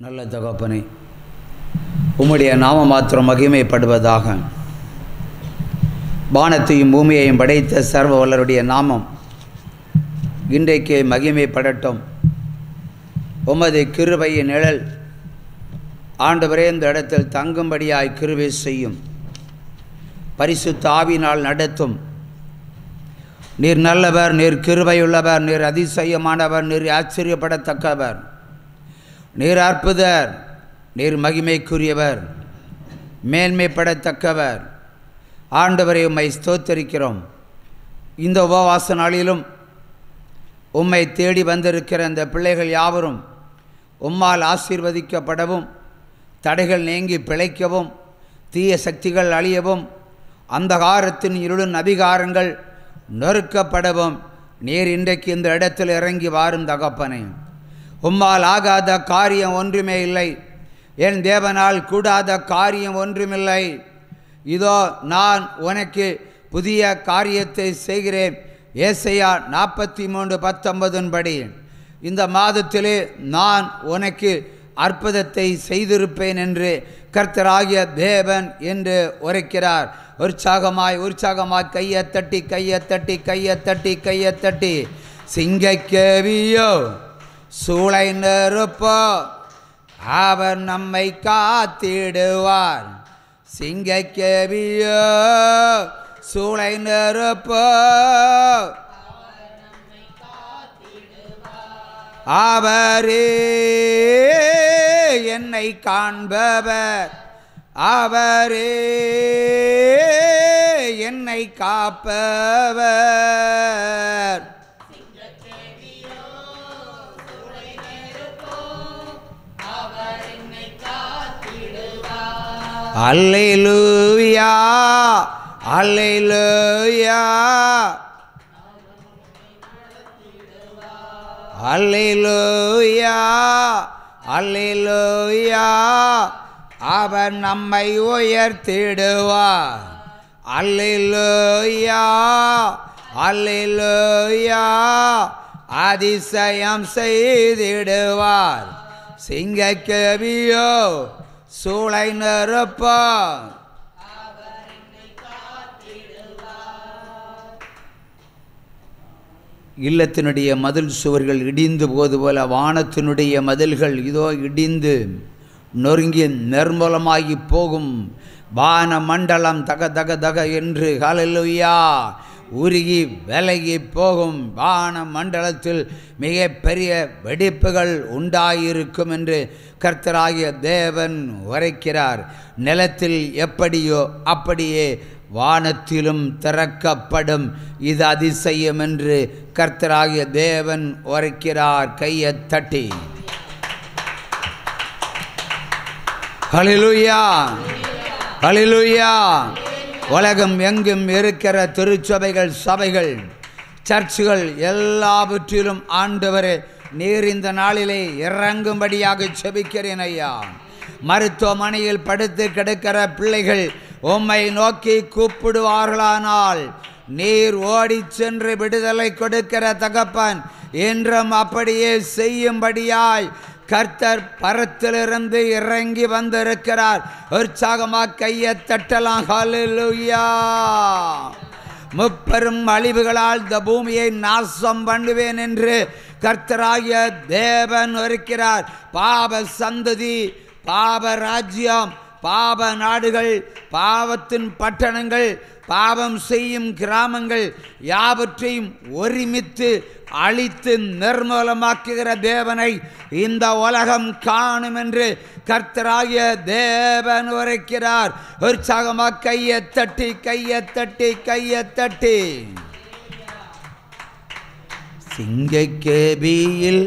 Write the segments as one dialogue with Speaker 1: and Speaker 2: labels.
Speaker 1: நல்ல தகப்பனே, உம்முடைய நாம மாத்திரம் மகிமைப்படுவதாக. வானத்தையும் பூமியையும் படைத்த சர்வ வல்லருடைய நாமம் இன்றைக்கு மகிமைப்படட்டும். உமது கிருபையின் நிழல் ஆண்டவரே இந்த இடத்தில் தங்கும்படியாய் கிருபை செய்யும். பரிசுத்த ஆவியினால் நடத்தும். நீர் நல்லவர், நீர் கிருபையுள்ளவர், நீர் அதிசயமானவர், நீர் ஆச்சரியப்படத்தக்கவர், நீர் அற்புதர், நீர் மகிமைக்குரியவர், மேன்மைப்படத்தக்கவர். ஆண்டவரை உம்மை ஸ்தோத்தரிக்கிறோம். இந்த உபவாச நாளிலும் உம்மை தேடி வந்திருக்கிற இந்த பிள்ளைகள் யாவரும் உம்மால் ஆசீர்வதிக்கப்படவும், தடைகள் நீங்கி பிழைக்கவும், தீய சக்திகள் அழியவும், அந்தகாரத்தின் இருளின் அதிகாரங்கள் நொறுக்கப்படவும் நீர் இன்றைக்கு இந்த இடத்தில் இறங்கி வாரும் தகப்பனே. உம்மால் ஆகாத காரியம் ஒன்றுமே இல்லை, என் தேவனால் கூடாத காரியம் ஒன்றுமில்லை. இதோ நான் உனக்கு புதிய காரியத்தை செய்கிறேன். ஏசாயா 43:19 படி இந்த மாதத்திலே நான் உனக்கு அற்புதத்தை செய்திருப்பேன் என்று கர்த்தராகிய தேவன் என்று உரைக்கிறார். உற்சாகமாய் கையை தட்டி கையை தட்டி கையை தட்டி கையை தட்டி சிங்கக்கேவியோ சூளை நெருப்போ அவர் நம்மை காத்திடுவார். சிங்கக்கேவியோ சூளை நெருப்போ அவரே என்னை காண்பவர், அவரே என்னை காப்பவர். அல்லேலூயா அல்லேலூயா அல்லேலூயா அல்லேலூயா அவர் நம்மை உயர்த்திடுவார். அல்லேலூயா அல்லேலூயா அதிசயம் செய்திடுவார். சிங்கக்கேவியோ சூளை நெருப்போ இல்லத்தினுடைய மதில் சுவர்கள் இடிந்து போது போல வானத்தினுடைய மதில்கள் இதோ இடிந்து நொறுங்கி நிர்மூலமாகி போகும். வான மண்டலம் தக தக தக என்று ஹல்லேலூயா உருகி விலகி போகும். வான மண்டலத்தில் மிக பெரிய வெடிப்புகள் உண்டாயிருக்கும் என்று கர்த்தராகிய தேவன் உரைக்கிறார். நிலத்தில் எப்படியோ அப்படியே வானத்திலும் திறக்கப்படும். இது அதிசயம் என்று கர்த்தராகிய தேவன் உரைக்கிறார். கையை தட்டி ஹல்லேலூயா ஹல்லேலூயா. உலகம் எங்கும் இருக்கிற திருச்சபைகள், சபைகள், சர்ச்சுகள் எல்லாவற்றிலும் ஆண்டவரே நீர் இந்த நாளிலே இறங்கும்படியாக செபிக்கிறேன் ஐயா. மருத்துவமனையில் படுத்து கிடக்கிற பிள்ளைகள் உம்மை நோக்கி கூப்பிடுவார்களானால் நீர் ஓடி சென்று விடுதலை கொடுக்கிற தகப்பன் என்றும் அப்படியே செய்யும்படியாய் கர்த்தர் பரத்திலிருந்து இறங்கி வந்திருக்கிறார். உற்சாகமாக கையை தட்டலாம். ஹல்லேலூயா. முப்பெரும் அழிவுகளால் இந்த பூமியை நாசம் பண்ணுவேன் என்று கர்த்தராகிய தேவன் இருக்கிறார். பாவ சந்ததி, பாவ ராஜ்யம், பாவ நாடுகள், பாவத்தின் பட்டணங்கள், பாவம் செய்யும் கிராமங்கள் யாவற்றையும் ஒருமித்து அழித்து நிர்மூலமாக்குகிற தேவனை இந்த உலகம் காணும் என்று கர்த்தராகிய தேவன் உரைக்கிறார். உற்சாகமாக கையை தட்டி கையை தட்டி கையை தட்டி சிங்கக்கேபியில்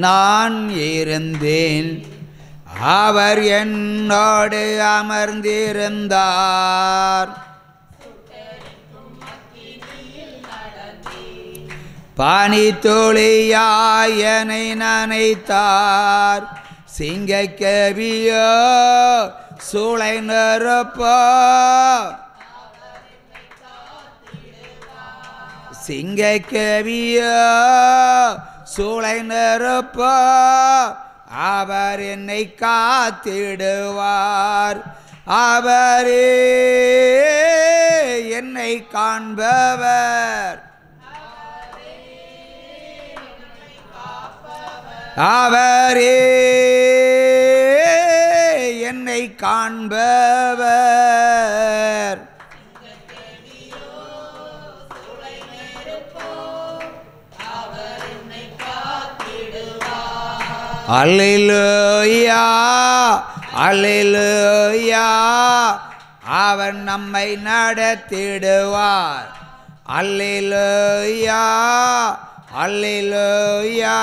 Speaker 1: நான் இருந்தேன், அவர் என்னோடு அமர்ந்திருந்தார். பனி துளியாய் என்னை நனைத்தார். சிங்கக்கேவியோ சூளை நெருப்போ சிங்கக்கேவியோ சூளை நெருப்போ அவர் என்னை காத்திடுவார். அவரே என்னை காண்பவர். அவரே என்னை காண்பவர். அல்லேலூயா அல்லேலூயா, அவர் நம்மை நடத்திடுவார். அல்லேலூயா அல்லேலூயா,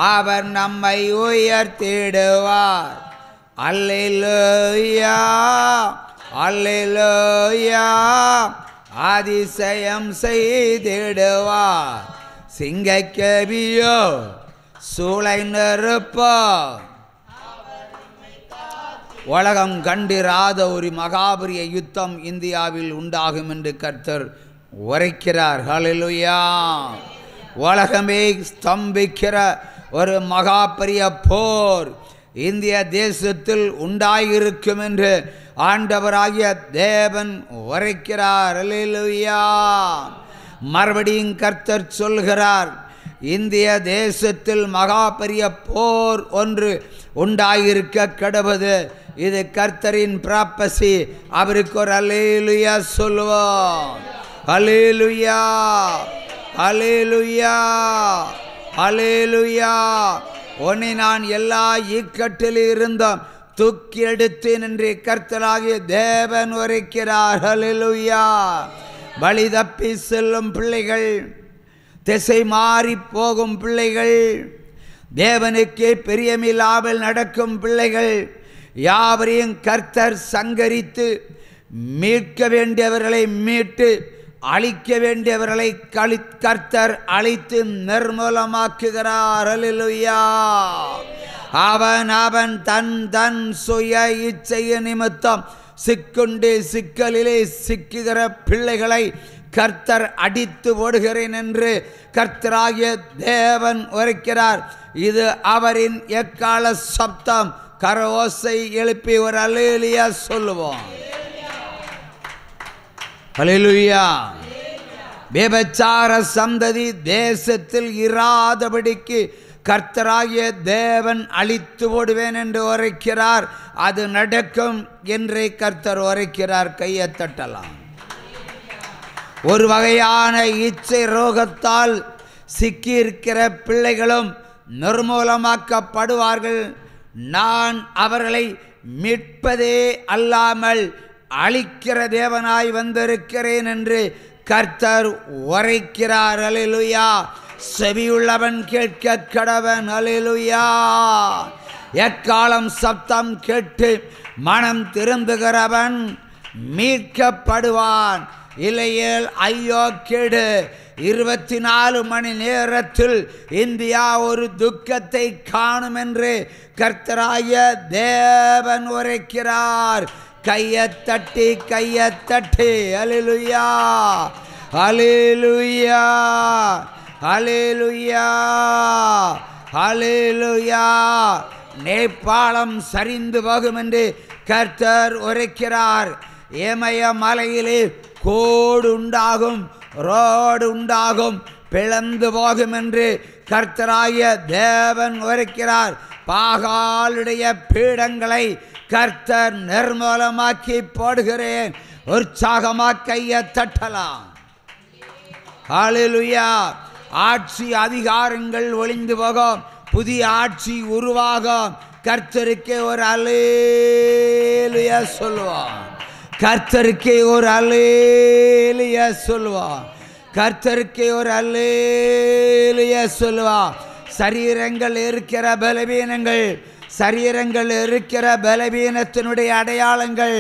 Speaker 1: அவர் நம்மை உயர்த்திடுவார். அல்லேலூயா அல்லேலூயா, அதிசயம் செய்திடுவார். சிங்கக்கேபியோ சூளை நெருப்போ, உலகம் கண்டிராத ஒரு மகாபரிய யுத்தம் இந்தியாவில் உண்டாகும் என்று கர்த்தர் உரைக்கிறார். ஹல்லேலூயா. உலகமே ஸ்தம்பிக்கிற ஒரு மகாபரிய போர் இந்திய தேசத்தில் உண்டாயிருக்கும் என்று ஆண்டவராகிய தேவன் உரைக்கிறார். ஹல்லேலூயா. மறுபடியும் கர்த்தர் சொல்கிறார், இந்திய தேசத்தில் மகாபரிய போர் ஒன்று உண்டாயிருக்க கடவுது. இது கர்த்தரின் பிராப்பசி. அவருக்கு ஒரு அல்லேலூயா சொல்லுவோம். அல்லேலூயா அல்லேலூயா அல்லேலூயா. உன்னை நான் எல்லா இக்கட்டில் இருந்தும் தூக்கி எடுத்தேன் என்று கர்த்தராகிய தேவன் உரைக்கிறார். அல்லேலூயா. வழி தப்பி செல்லும் பிள்ளைகள், திசை மாறி போகும் பிள்ளைகள், தேவனுக்கே பிரியமில்லாமல் நடக்கும் பிள்ளைகள் யாவரையும் கர்த்தர் சங்கரித்து மீட்க வேண்டியவர்களை மீட்டு அழிக்க வேண்டியவர்களை கர்த்தர் அழித்து நிர்மூலமாக்குகிறார். அல்லேலூயா. அவன் அவன் தன் தன் சுய இச்சைய நிமித்தம் சிக்குண்டு சிக்கலிலே சிக்குகிற பிள்ளைகளை கர்த்தர் அடித்து ஓடுகிறேன் என்று கர்த்தராகிய தேவன் உரைக்கிறார். இது அவரின் எக்கால சப்தம். கரஓசை எழுப்பி ஒரு அல்லேலூயா சொல்லுவோம். அல்லேலூயா. விபச்சார சந்ததி தேசத்தில் இராதபடிக்கு கர்த்தராகிய தேவன் அழித்து ஓடுவேன் என்று உரைக்கிறார். அது நடக்கும் என்றே கர்த்தர் உரைக்கிறார். கையை தட்டலாம். ஒரு வகையான இச்சை ரோகத்தால் சிக்கியிருக்கிற பிள்ளைகளும் நிர்மூலமாக்கப்படுவார்கள். நான் அவர்களை மீட்பதே அல்லாமல் அழிக்கிற தேவனாய் வந்திருக்கிறேன் என்று கர்த்தர் உரைக்கிறார். அல்லேலூயா. செவியுள்ளவன் கேட்க கடவன். அல்லேலூயா. எக்காலம் சப்தம் கேட்டு மனம் திரும்புகிறவன் மீட்கப்படுவான். இல்லையேல் ஐயோ கேடு. 24 மணி நேரத்தில் இந்தியா ஒரு துக்கத்தை காணும் என்று கர்த்தராகிய தேவன் உரைக்கிறார். கையத்தட்டி கையத்தட்டி. அல்லேலூயா அல்லேலூயா அல்லேலூயா அல்லேலூயா. நேபாளம் சரிந்து போகும் என்று கர்த்தர் உரைக்கிறார். ஏமய மலையிலே கோடு உண்டாகும், ரோடு உண்டாகும், பிளந்து போகும் என்று கர்த்தராகிய தேவன் உரைக்கிறார். பாகாலுடைய பீடங்களை கர்த்தர் நிர்மூலமாக்கி போடுகிறேன். உற்சாகமாக கையை தட்டலாம். ஹல்லேலூயா. ஆட்சி அதிகாரங்கள் ஒளிந்து போகும், புதிய ஆட்சி உருவாகும். கர்த்தருக்கே ஒரு அல்லேலூயா சொல்லுவோம். கர்த்தருக்கே ஒரு அல்லேலூயா சொல்லுவோம். கர்த்தருக்கே ஒரு அல்லேலூயா சொல்லுவோம். சரீரங்கள் இருக்கிற பலவீனங்கள், சரீரங்கள் இருக்கிற பலவீனத்தினுடைய அடையாளங்கள்,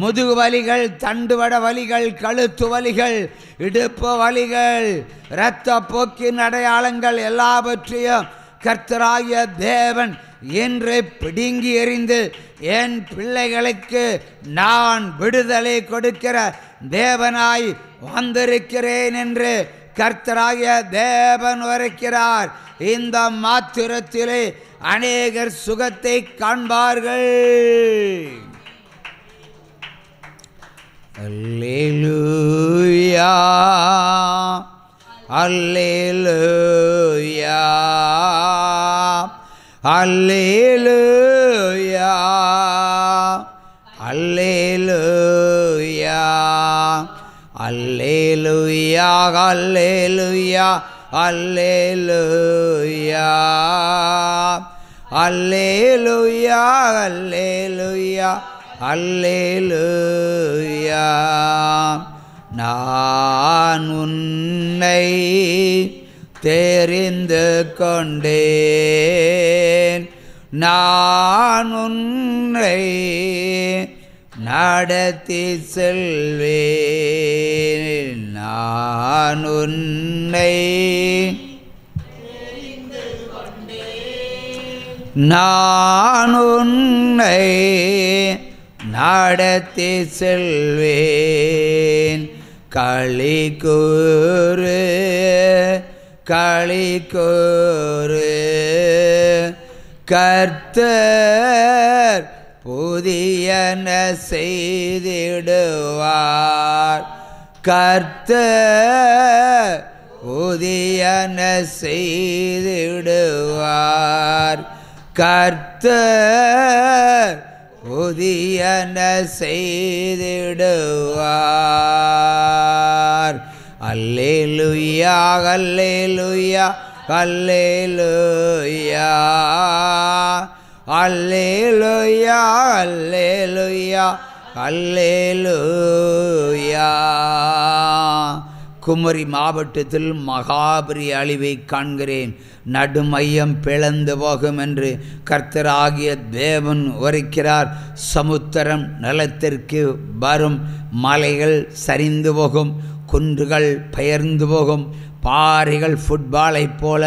Speaker 1: முதுகு வலிகள், தண்டுவட வலிகள், கழுத்து வலிகள், இடுப்பு வலிகள், இரத்த போக்கின் அடையாளங்கள் எல்லாவற்றையும் கர்த்தராகிய தேவன் என்று பிடுங்கி எறிந்து என் பிள்ளைகளுக்கு நான் விடுதலை கொடுக்கிற தேவனாய் வந்திருக்கிறேன் என்று கர்த்தராகிய தேவன் உரைக்கிறார். இந்த மாத்திரத்திலே அநேகர் சுகத்தை காண்பார்கள். அல்லேலூயா அல்லேலூயா அல்லேலூயா அல்லேலூயா அல்லேலூயா அல்லேலூயா அல்லேலூயா அல்லேலூயா அல்லேலூயா அல்லேலூயா. நான் உன்னை தெரிந்து கொண்டேன், நான் உன்னை நடத்தி செல்வேன், நான் உன்னை நான் உன்னை நடத்தி செல்வேன். களி கூறு களி கூறு, கர்த்தர் புதியன செய்திடுவார், கர்த்தர் புதியன செய்திடுவார், கர்த்தர் புதியன செய்திடுவார். அல்லேலூயா அல்லேலூயா அல்லேலூயா அல்லேலூயா அல்லேலூயா அல்லேலூயா. குமரி மாவட்டத்தில் மகாபெரிய அழிவை காண்கிறேன், நடுமையம் பிளந்து போகும் என்று கர்த்தராகிய தேவன் உரைக்கிறார். சமுத்திரம் நிலத்திற்கு வரும், மலைகள் சரிந்து போகும், குன்றுகள் பெயர்ந்து போகும், பாறைகள் ஃபுட்பாலை போல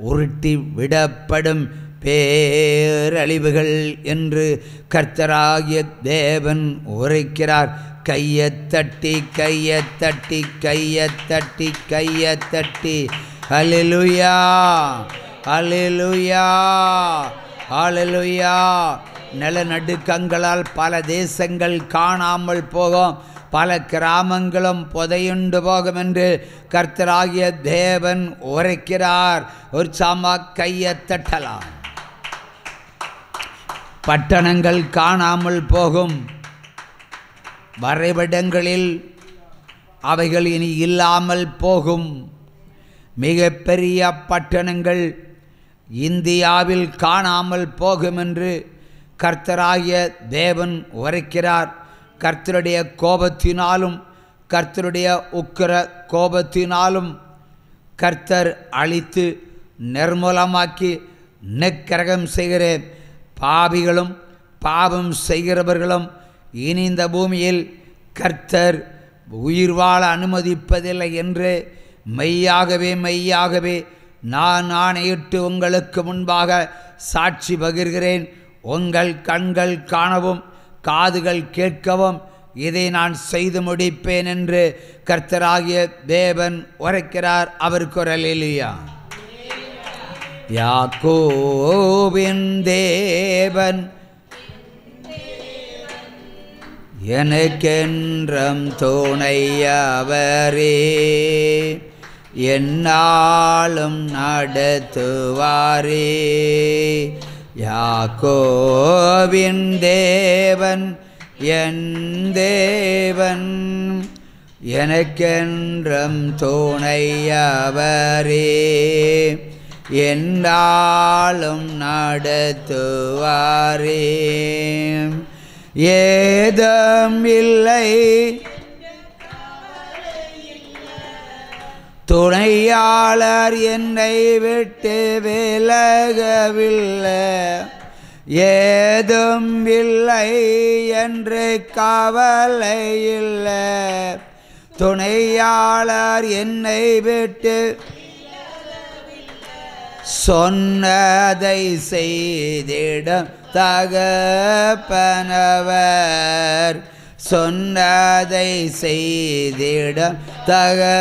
Speaker 1: உருட்டி விடப்படும், பேரழிவுகள் என்று கர்த்தராகிய தேவன் உரைக்கிறார். கையத்தட்டி கையத்தட்டி கையத்தட்டி கையத்தட்டி ஹல்லேலூயா ஹல்லேலூயா ஹல்லேலூயா. நிலநடுக்கங்களால் பல தேசங்கள் காணாமல் போகும், பல கிராமங்களும் புதையுண்டு போகும் என்று கர்த்தராகிய தேவன் உரைக்கிறார். ஒரு சாமா கையத்தட்டலாம். பட்டணங்கள் காணாமல் போகும், வரைபடங்களில் அவைகள் இனி இல்லாமல் போகும். மிகப்பெரிய பட்டணங்கள் இந்தியாவில் காணாமல் போகும் என்று கர்த்தராகிய தேவன் உரைக்கிறார். கர்த்தருடைய கோபத்தினாலும் கர்த்தருடைய உக்கிர கோபத்தினாலும் கர்த்தர் அழித்து நிர்மூலமாக்கி நிக்கிரகம் செய்கிற பாவிகளும் பாவம் செய்கிறவர்களும் இனி இந்த பூமியில் கர்த்தர் உயிர் வாழ அனுமதிப்பதில்லை என்று மெய்யாகவே மெய்யாகவே நான் ஆணையிட்டு உங்களுக்கு முன்பாக சாட்சி பகிர்கிறேன். உங்கள் கண்கள் காணவும் காதுகள் கேட்கவும் இதை நான் செய்து முடிப்பேன் என்று கர்த்தராகிய தேவன் உரைக்கிறார். அவருக்கு ஒரு அல்லேலூயா. யாக்கோபின் தேவன் எனக்கென்றும் துணையவரே, என்னாலும் நடத்துவாரே. யாக்கோபின் தேவன் என் தேவன், எனக்கென்றும் துணையவரே, என்னாலும் நடத்துவாரே. ஏதும் இல்லை துணையாளர் என்னை விட்டு விலகவில்லை, ஏதும் இல்லை என்று கவலை இல்லை. துணையாளர் என்னை விட்டு சொன்னதை செய்திடும் தகப்பனவர், சொன்னதை செய்திடும் தகப்பனவர்.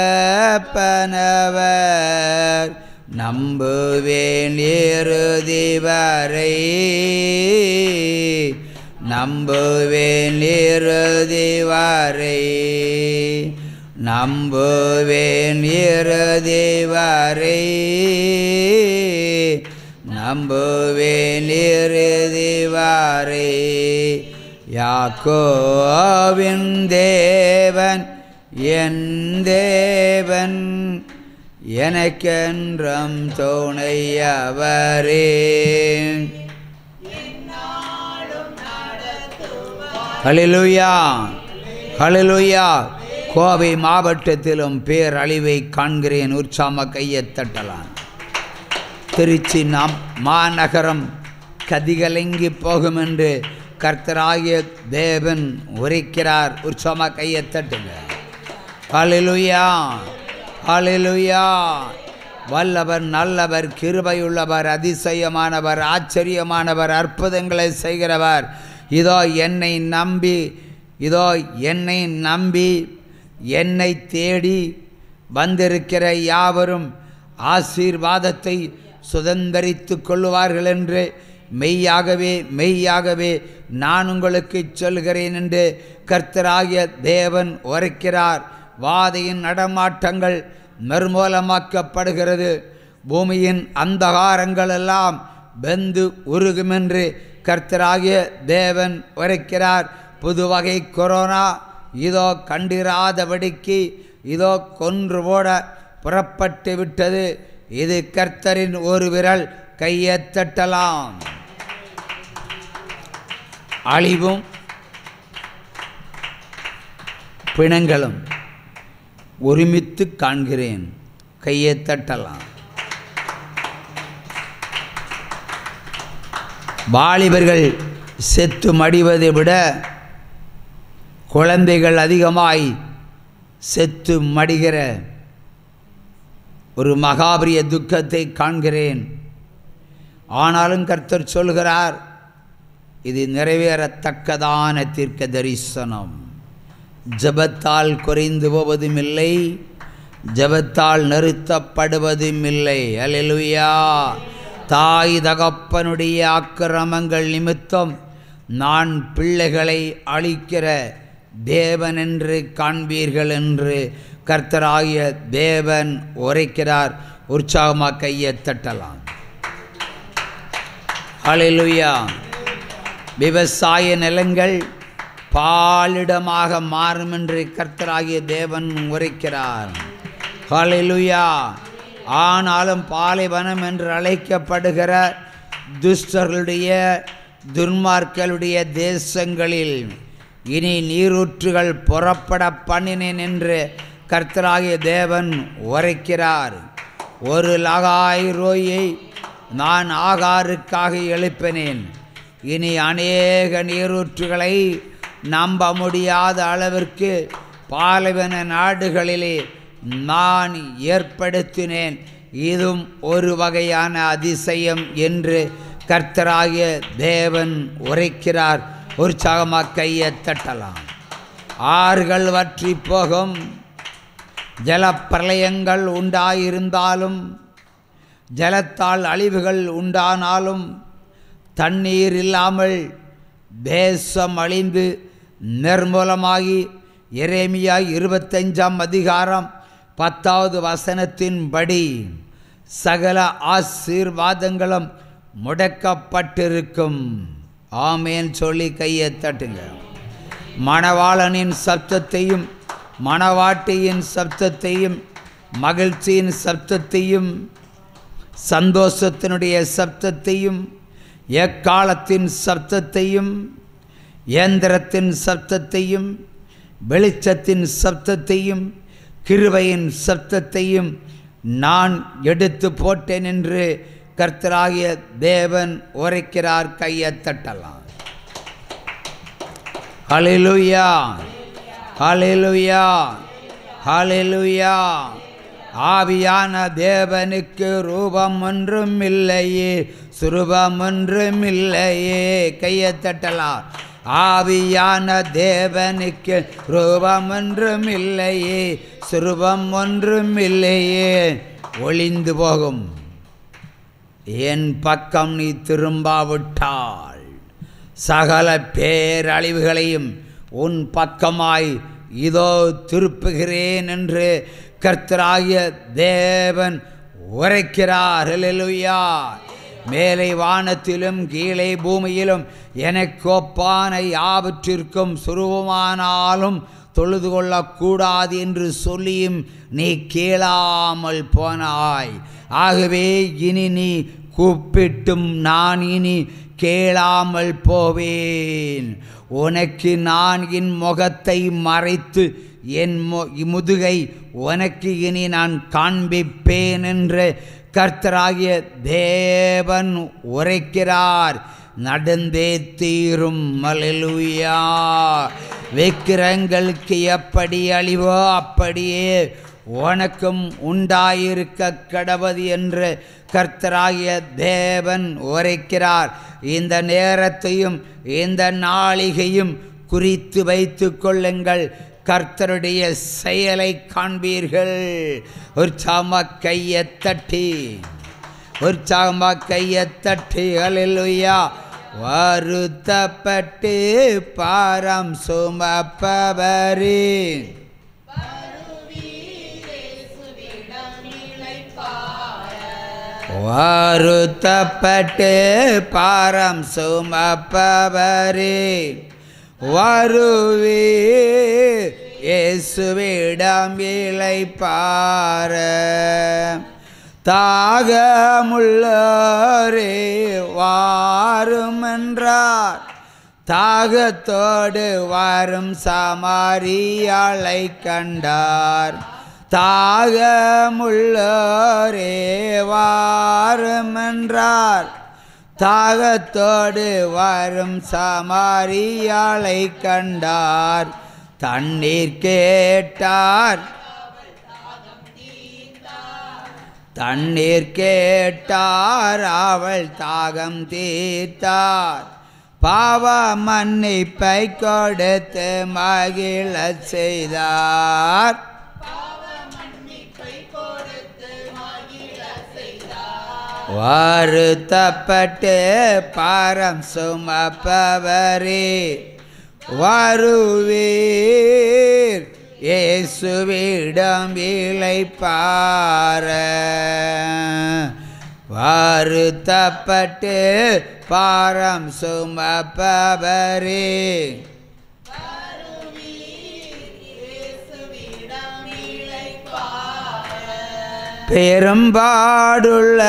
Speaker 1: நம்புவேன் இறுதி வரை, நம்புவேன் இறுதி வரை, நம்புவேன் இறுதி வரை, நம்புவேன் இறுதி வரை. யாக்கோபின் தேவன் என் தேவன், எனக்கென்றும் துணையவரே. ஹல்லேலூயா, ஹல்லேலூயா. கோவை மாவட்டத்திலும் பேரழிவை காண்கிறேன். உற்சாம கையை தட்டலாம். திருச்சி மாநகரம் கதிகலங்கி போகும் என்று கர்த்தராகிய தேவன் உரைக்கிறார். உற்சாம கையை தட்டுங்க. ஹல்லேலூயா, ஹல்லேலூயா. வல்லவர், நல்லவர், கிருபையுள்ளவர், அதிசயமானவர், ஆச்சரியமானவர், அற்புதங்களை செய்கிறவர். இதோ என்னை நம்பி, இதோ என்னை நம்பி என்னை தேடி வந்திருக்கிற யாவரும் ஆசீர்வாதத்தை சுதந்தரித்து கொள்ளுவார்கள் என்று மெய்யாகவே மெய்யாகவே நான் உங்களுக்கு சொல்கிறேன் என்று கர்த்தராகிய தேவன் உரைக்கிறார். வாதையின் நடமாட்டங்கள் நிர்மூலமாக்கப்படுகிறது. பூமியின் அந்தகாரங்கள் எல்லாம் வெந்து உருகும் என்று கர்த்தராகிய தேவன் உரைக்கிறார். புதுவகை கொரோனா இதோ கண்டிராதபடிக்கு இதோ கொன்று போட புறப்பட்டு விட்டது. இது கர்த்தரின் ஒரு விரல். கையை தட்டலாம். அழிவும் பிணங்களும் ஒருமித்து காண்கிறேன். கையை தட்டலாம். வாலிபர்கள் செத்து மடிவதை விட குழந்தைகள் அதிகமாய் செத்து மடிகிற ஒரு மகாபரிய துக்கத்தை காண்கிறேன். ஆனாலும் கர்த்தர் சொல்கிறார், இது நிறைவேறத்தக்கதான தீர்க்க தரிசனம். ஜபத்தால் குறைந்து போவதும் இல்லை, ஜபத்தால் நிறுத்தப்படுவதும் இல்லை. அல்லேலூயா. தாய் தகப்பனுடைய அக்கிரமங்கள் நிமித்தம் நான் பிள்ளைகளை அழிக்கிற தேவன் என்று காண்பீர்கள் என்று கர்த்தராகிய தேவன் உரைக்கிறார். உற்சாகமாக கையை தட்டலாம். ஹல்லேலூயா. விவசாய நிலங்கள் பாலிடமாக மாறும் என்று கர்த்தராகிய தேவன் உரைக்கிறார். ஹல்லேலூயா. ஆனாலும் பாலைவனம் என்று அழைக்கப்படுகிற துஷ்டர்களுடைய துன்மார்களுடைய தேசங்களில் இனி நீரூற்றுகள் புறப்பட பண்ணினேன் என்று கர்த்தராகிய தேவன் உரைக்கிறார். ஒரு லகாய் ரோயை நான் ஆகாருக்காக எழுப்பினேன். இனி அநேக நீரூற்றுகளை நம்ப முடியாத அளவிற்கு பாலைவன நாடுகளிலே நான் ஏற்படுத்தினேன். இதுவும் ஒரு வகையான அதிசயம் என்று கர்த்தராகிய தேவன் உரைக்கிறார். உற்சாகமாக கையை தட்டலாம். ஆறுகள் வற்றி போகும், ஜலப்பிரளயங்கள் உண்டாயிருந்தாலும், ஜலத்தால் அழிவுகள் உண்டானாலும், தண்ணீர் இல்லாமல் தேசம் அழிந்து நிர்மூலமாகி எரேமியா 25ஆம் அதிகாரம் 10வது வசனத்தின்படி சகல ஆசீர்வாதங்களும் முடக்கப்பட்டிருக்கும். ஆமேன் சொல்லி கையை தட்டுங்க. மணவாளனின் சப்தத்தையும் மணவாட்டியின் சப்தத்தையும் மகிழ்ச்சியின் சப்தத்தையும் சந்தோஷத்தினுடைய சப்தத்தையும் எக்காலத்தின் சப்தத்தையும் இயந்திரத்தின் சப்தத்தையும் வெளிச்சத்தின் சப்தத்தையும் கிருபையின் சப்தத்தையும் நான் எடுத்து போட்டேன் என்று கர்த்தராகிய தேவன் உரைக்கிறார். கையை தட்டலாம். ஹல்லேலூயா, ஹல்லேலூயா, ஹல்லேலூயா. ஆவியான தேவனுக்கு ரூபம் ஒன்றும் இல்லையே, சுரூபம் ஒன்றும் இல்லையே. கையை தட்டலாம். ஆவியான தேவனுக்கு ரூபம் ஒன்றும் இல்லையே, சுரூபம் ஒன்றும் இல்லையே. ஒளிந்து போகும், என் பக்கம் நீ திரும்பாவிட்டால் சகல பேரழிவுகளையும் உன் பக்கமாய் இதோ திருப்புகிறேன் என்று கர்த்தராகிய தேவன் உரைக்கிறார். ஹல்லேலூயா. மேலே வானத்திலும் கீழே பூமியிலும் எனக்கு ஒப்பான யாவற்றிற்கும் சுரூபமானாலும் தொழுது கொள்ளக்கூடாது என்று சொல்லியும் நீ கேளாமல் போனாய். ஆகவே இனி நீ கூப்பிட்டும் நான் இனி கேளாமல் போவேன். உனக்கு நான் என் முகத்தை மறைத்து என் முதுகை உனக்கு இனி நான் காண்பிப்பேன் என்று கர்த்தராகிய தேவன் உரைக்கிறார். நடந்தே தீரும். அல்லேலூயா. விக்கிரங்களுக்கு எப்படி அழிவோ அப்படியே உனக்கும் உண்டாயிருக்க கடவது என்று கர்த்தராகிய தேவன் உரைக்கிறார். இந்த நேரத்தையும் இந்த நாளிகையும் குறித்து வைத்து கொள்ளுங்கள். கர்த்தருடைய செயலை காண்பீர்கள். உற்சாகமாக கையை தட்டி, உற்சாகமாக கையை தட்டி. அல்லேலூயா. வருத்தப்பட்டு பாரம் சுமப்பவரே, வருத்தப்பட்டு பாரம் சுமப்பவரே, வருவீர் இயேசுவிடம் இளைப்பாற. தாகமுள்ளோரே வாரும் என்றார். தாகத்தோடு வரும் சமாரியாளை கண்டார். தாகமுள்ளோரே வாரும் என்றார். தாகத்தோடு வரும் சமாரியாளை கண்டார். தண்ணீர் கேட்டார். தண்ணீர் கேட்டார். அவள் தாகம் தீர்த்தார். பாவ மன்னிப்பை கொடுத்து மகிழச் செய்தார். வருத்தப்பட்டு பாரம் சுமப்பவரே, வருவீர் இயேசுவிடம் இளைப்பாற. வருத்தப்பட்டு பாரம் சுமப்பவரே, பெரும்பாடுள்ள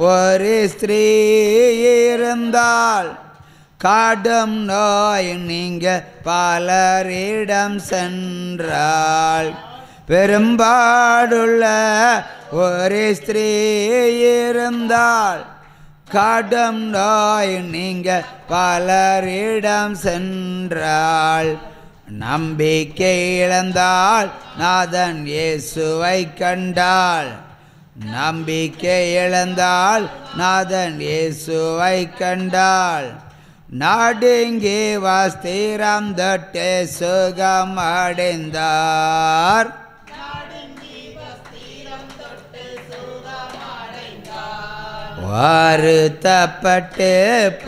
Speaker 1: ஒரு ஸ்திரீ இருந்தால் காடும் நோய் நீங்க பலரிடம் சென்றாள். பெரும்பாடுள்ள ஒரு ஸ்திரீ இருந்தால் காடும் நோய் நீங்க பலரிடம் சென்றாள். நம்பிக்கை இழந்தாள். நாதன் இயேசுவை கண்டாள். நம்பிக்கை இழந்தாள். நாதன் இயேசுவை கண்டாள். நாடுங்கி வஸ்திரம் தொட்டு சுகம் அடைந்தார். வருத்தப்பட்டு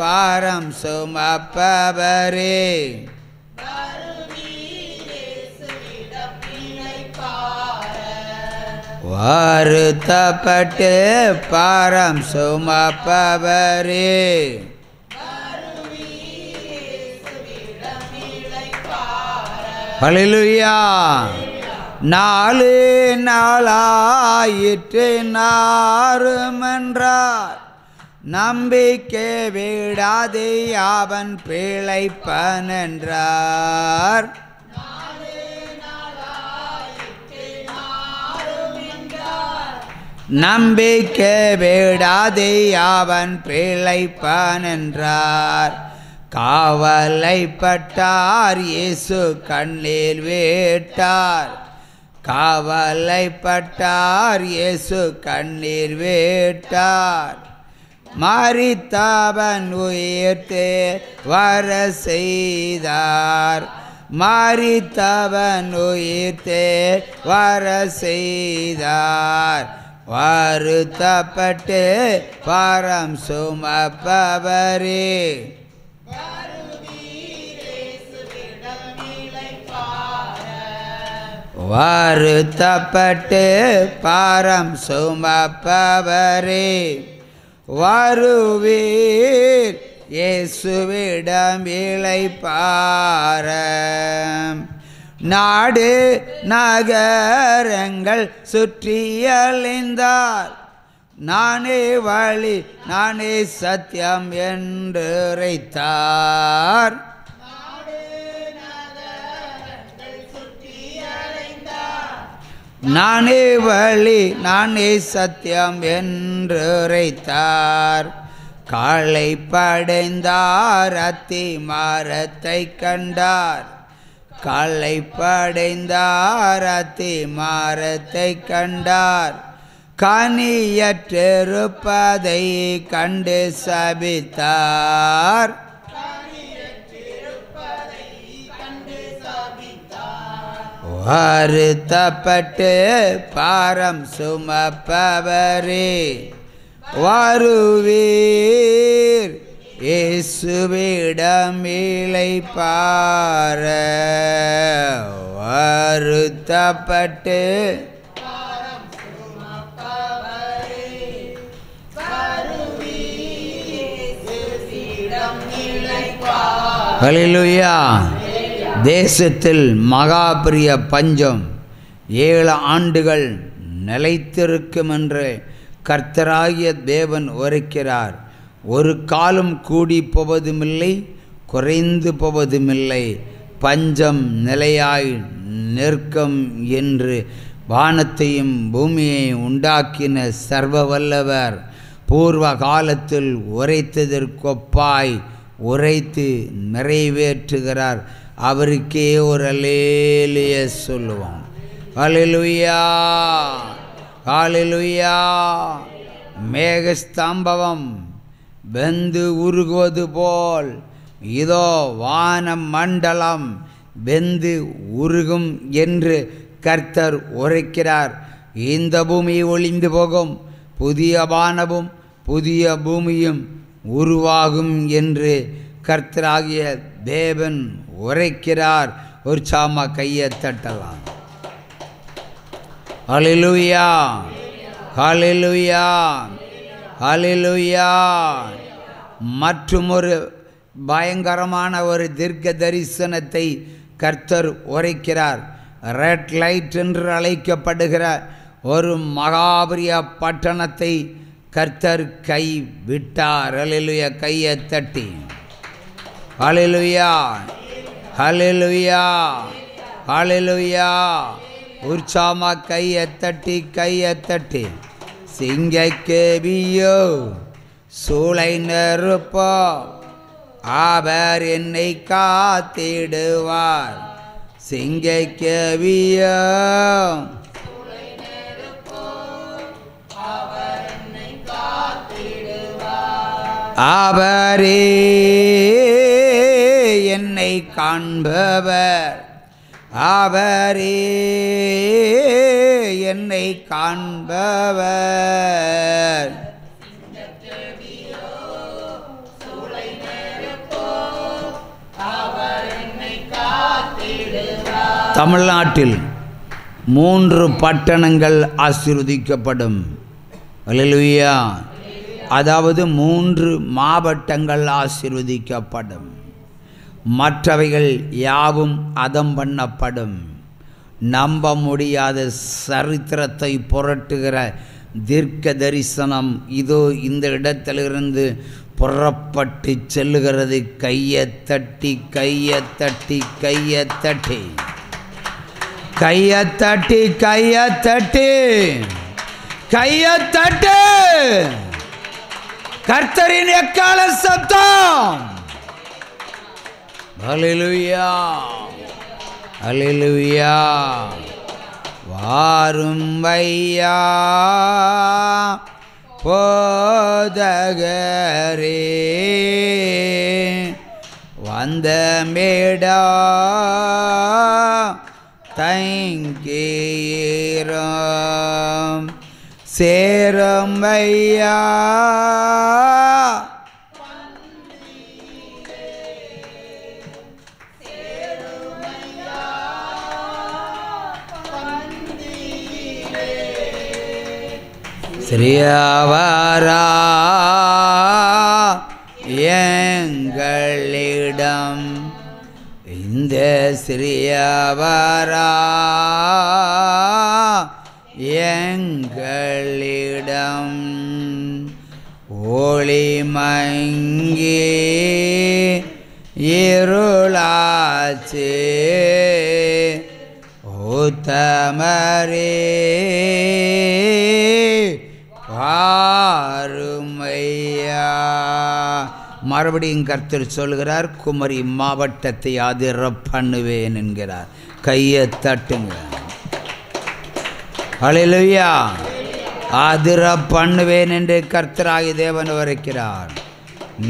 Speaker 1: பாரம் சுமப்பவரே, வருத்தப்பட்டு பாரம் சுமப்பவரே, ஹல்லேலூயா. 4 நாளாயிற்று நாறுமென்றார். நம்பிக்கை விடாதே அவன் பிழைப்பன் என்றார். நம்பிக்கை விடாதே அவன் பிழைப்பன் என்றார். காவலைப்பட்டார். இயேசு கண்ணில் விட்டார். காவலைப்பட்டார். இயேசு கண்ணீர் விட்டார். மரித்தவன் உயிர்த்து வர செய்தார். மரித்தவன் உயிர்த்து வர செய்தார். வருத்தப்பட்டு பாரம் சுமப்பவரே வருத்தப்பட்டு பாரம் சுமப்பவரே வருவீர் இயேசுவிடம் இளைப்பாற நாடு நகரங்கள் சுற்றியலைந்தார் நானே வழி நானே சத்தியம் என்று உரைத்தார் நானே வழி நானே சத்தியம் என்று உரைத்தார் காளை படைந்தார் அத்தி மரத்தை கண்டார் காளை படைந்தார் அத்தி மரத்தை கண்டார் கனியற்றிருப்பதை கண்டு சபித்தார் வருத்தப்பட்டு பாரம் சுமப்பவரே வருவீர் இயேசுவிடம் இளைப்பாற வருத்தப்பட்டு ஹல்லேலூயா. தேசத்தில் மகாபிரிய பஞ்சம் 7 ஆண்டுகள் நிலைத்திருக்கும் என்று கர்த்தராகிய தேவன் உரைக்கிறார். ஒரு காலம் கூடி போவதுமில்லை, குறைந்து போவதுமில்லை, பஞ்சம் நிலையாய் நிற்கும் என்று வானத்தையும் பூமியை உண்டாக்கின சர்வ வல்லவர் பூர்வ காலத்தில் உரைத்ததற்கொப்பாய் உரைத்து நிறைவேற்றுகிறார். அவருக்கே ஒரு அல்லேலூயா சொல்லுவோம். ஹல்லேலூயா, ஹல்லேலூயா. மேகஸ்தம்பம் வெந்து உருகுவது போல் இதோ வான மண்டலம் வெந்து உருகும் என்று கர்த்தர் உரைக்கிறார். இந்த பூமி ஒளிந்து போகும், புதிய வானமும் புதிய பூமியும் உருவாகும் என்று கர்த்தராகிய தேவன் உரைக்கிறார். ஒரு சாமா கையை தட்டலாம். ஹல்லேலூயா, ஹல்லேலூயா, ஹல்லேலூயா. மற்றும் ஒரு பயங்கரமான ஒரு தீர்க்க தரிசனத்தை கர்த்தர் உரைக்கிறார். ரெட் லைட் என்று அழைக்கப்படுகிற ஒரு மகாபரிய பட்டணத்தை கர்த்தர் கை விட்டார். ஹல்லேலூயா. கையை தட்டி ஹல்லேலூயா, ஹல்லேலூயா, ஹல்லேலூயா. உற்சாமா கையை தட்டி கையை தட்டி. சிங்கைக்கேவியோ சூளை நெருப்போ அவர் என்னை காத்திடுவார். சிங்கைக்கேவியோ அவரே என்னை காண்பவர், அவரே என்னை காண்பவர். தமிழ்நாட்டில் 3 பட்டணங்கள் ஆசீர்வதிக்கப்படும். ஹல்லேலூயா. அதாவது 3 மாவட்டங்கள் ஆசீர்வதிக்கப்படும். மற்றவைகள் யாவும் அதம் பண்ணப்படும். நம்ப முடியாத சரித்திரத்தை புரட்டுகிற தீர்க்க தரிசனம் இதோ இந்த இடத்திலிருந்து புறப்பட்டு செல்லுகிறது. கையை தட்டி கையை தட்டி கையை தட்டி கையை தட்டி கையை தட்டி கையை தட்டு. கர்த்தரின் எக்கால சத்தம். ஹல்லேலூயா, ஹல்லேலூயா. வாரும் வையா போதகரே வந்த மேடா தங்கீரம் சேரும் ஐயா. சிறியவரா எங்களிடம் இந்த சிறியவரா எங்களிடம் ஒளி மங்கி இருளாச்சு உத்தமரே ஆறுமையா. மறுபடியும் கர்த்தர் சொல்கிறார், குமரி மாவட்டத்தை அதிர பண்ணுவேன் என்கிறார். கையை தட்டுங்க. ஹல்லேலூயா. அதிர பண்ணுவேன் என்று கர்த்தராகிய தேவன் உரைக்கிறார்.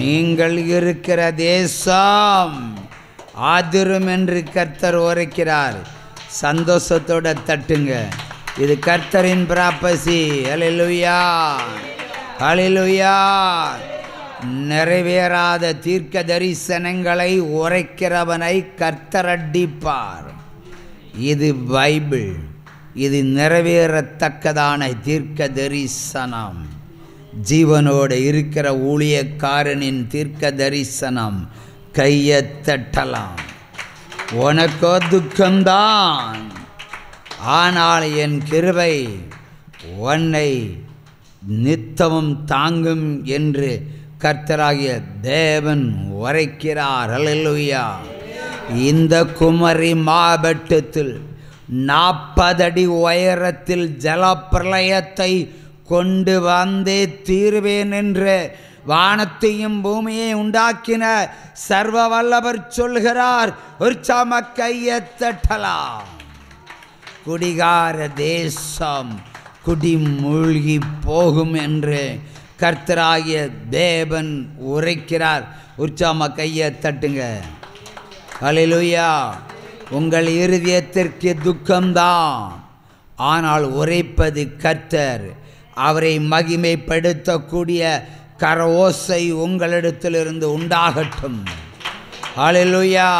Speaker 1: நீங்கள் இருக்கிற தேசம் அதிரும் என்று கர்த்தர் உரைக்கிறார். சந்தோஷத்தோட தட்டுங்க. இது கர்த்தரின் பிராப்பசி. ஹல்லேலூயா, ஹல்லேலூயா. நிறைவேறாத தீர்க்க தரிசனங்களை உரைக்கிறவனை கர்த்தர் அடிப்பார். இது பைபிள். இது நிறைவேறத்தக்கதான தீர்க்க தரிசனம். ஜீவனோடு இருக்கிற ஊழியக்காரனின் தீர்க்க தரிசனம். கையை தட்டலாம். உனக்கோ துக்கம்தான், ஆனால் என் கிருபை உன்னை நித்தமும் தாங்கும் என்று கர்த்தராகிய தேவன் உரைக்கிறார். ஹல்லேலூயா. இந்த குமரி மாவட்டத்தில் 40 அடி உயரத்தில் ஜலப்பிரளயத்தை கொண்டு வந்தே தீர்வேன் என்று வானத்தையும் பூமியை உண்டாக்கின சர்வ வல்லவர் சொல்கிறார். உற்சாம கையை தட்டலாம். குடிகார தேசம் குடி மூழ்கி போகும் என்று கர்த்தராகிய தேவன் உரைக்கிறார். உற்சாம கையை தட்டுங்க. ஹல்லேலூயா. உங்கள் இருதயத்திற்கு துக்கம்தான், ஆனால் உரைப்பது கர்த்தர். அவரை மகிமைப்படுத்தக்கூடிய கரஓசை உங்களிடத்திலிருந்து உண்டாகட்டும். ஹல்லேலூயா.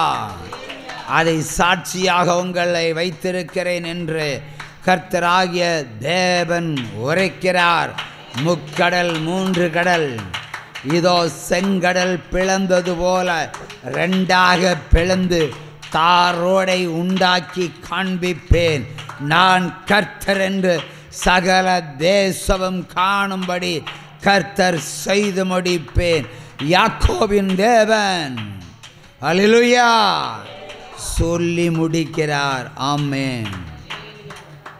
Speaker 1: அதை சாட்சியாக உங்களை வைத்திருக்கிறேன் என்று கர்த்தராகிய தேவன் உரைக்கிறார். முக்கடல் 3 கடல் இதோ செங்கடல் பிளந்தது போல 2ஆக பிளந்து தாரோடை உண்டாக்கி காண்பிப்பேன். நான் கர்த்தர் என்று சகல தேசமும் காணும்படி கர்த்தர் செய்து முடிப்பேன். யாக்கோபின் தேவன் ஹல்லேலூயா சொல்லி முடிக்கிறார். ஆமென்.